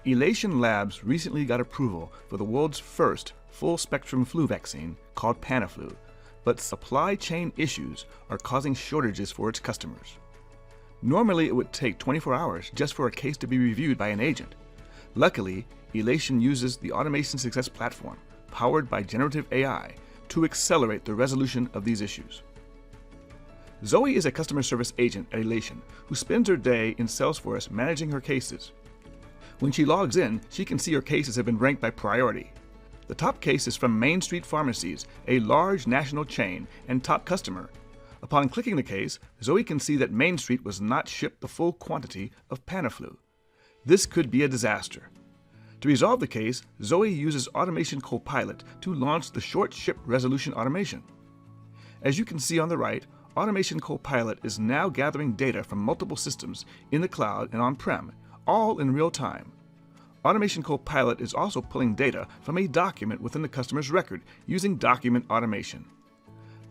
Elation Labs recently got approval for the world's first full-spectrum flu vaccine called Panaflu, but supply chain issues are causing shortages for its customers. Normally, it would take 24 hours just for a case to be reviewed by an agent. Luckily, Elation uses the Automation Success Platform, powered by generative AI, to accelerate the resolution of these issues. Zoe is a customer service agent at Elation who spends her day in Salesforce managing her cases. When she logs in, she can see her cases have been ranked by priority. The top case is from Main Street Pharmacies, a large national chain and top customer. Upon clicking the case, Zoe can see that Main Street was not shipped the full quantity of Panaflu. This could be a disaster. To resolve the case, Zoe uses Automation Copilot to launch the Short Ship Resolution Automation. As you can see on the right, Automation Copilot is now gathering data from multiple systems in the cloud and on-prem, all in real time. Automation Copilot is also pulling data from a document within the customer's record using document automation.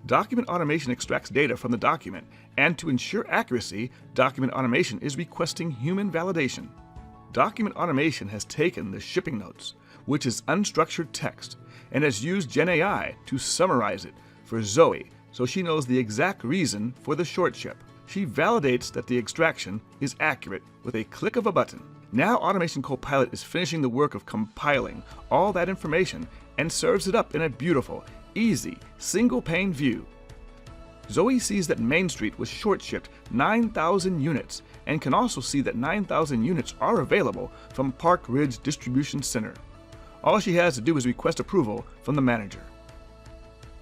Document automation extracts data from the document, and to ensure accuracy, document automation is requesting human validation. Document automation has taken the shipping notes, which is unstructured text, and has used Gen AI to summarize it for Zoe so she knows the exact reason for the short ship. She validates that the extraction is accurate with a click of a button. Now Automation Copilot is finishing the work of compiling all that information and serves it up in a beautiful, easy, single-pane view. Zoe sees that Main Street was short-shipped 9,000 units and can also see that 9,000 units are available from Park Ridge Distribution Center. All she has to do is request approval from the manager.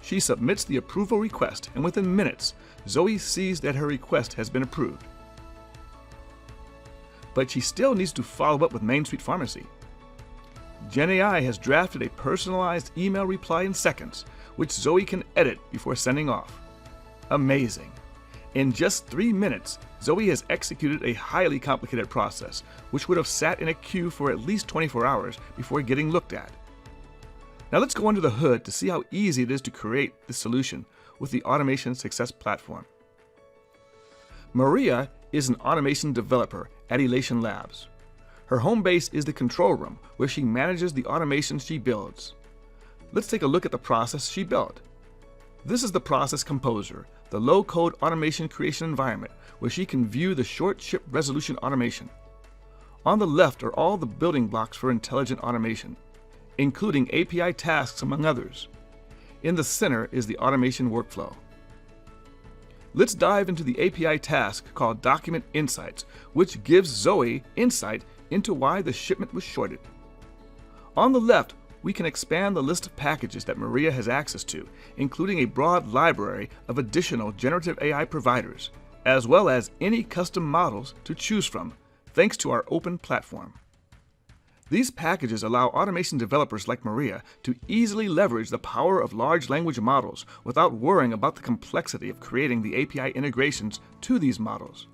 She submits the approval request, and within minutes, Zoe sees that her request has been approved. But she still needs to follow up with Main Street Pharmacy. Gen AI has drafted a personalized email reply in seconds, which Zoe can edit before sending off. Amazing! In just 3 minutes, Zoe has executed a highly complicated process, which would have sat in a queue for at least 24 hours before getting looked at. Now let's go under the hood to see how easy it is to create this solution with the Automation Success Platform. Maria is an automation developer at Elation Labs. Her home base is the control room, where she manages the automations she builds. Let's take a look at the process she built. This is the Process Composer, the low-code automation creation environment where she can view the short ship resolution automation. On the left are all the building blocks for intelligent automation, including API tasks among others. In the center is the automation workflow. Let's dive into the API task called Document Insights, which gives Zoe insight into why the shipment was shorted. On the left, we can expand the list of packages that Maria has access to, including a broad library of additional generative AI providers, as well as any custom models to choose from, thanks to our open platform. These packages allow automation developers like Maria to easily leverage the power of large language models without worrying about the complexity of creating the API integrations to these models.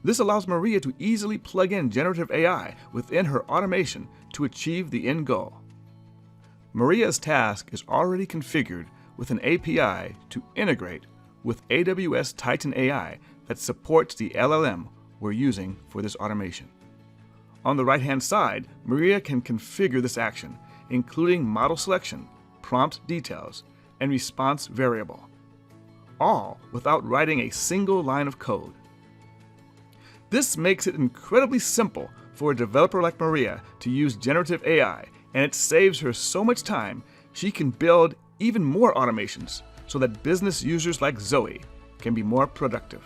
This allows Maria to easily plug in generative AI within her automation to achieve the end goal. Maria's task is already configured with an API to integrate with AWS Titan AI that supports the LLM we're using for this automation. On the right-hand side, Maria can configure this action, including model selection, prompt details, and response variable, all without writing a single line of code. This makes it incredibly simple for a developer like Maria to use generative AI, and it saves her so much time she can build even more automations so that business users like Zoe can be more productive.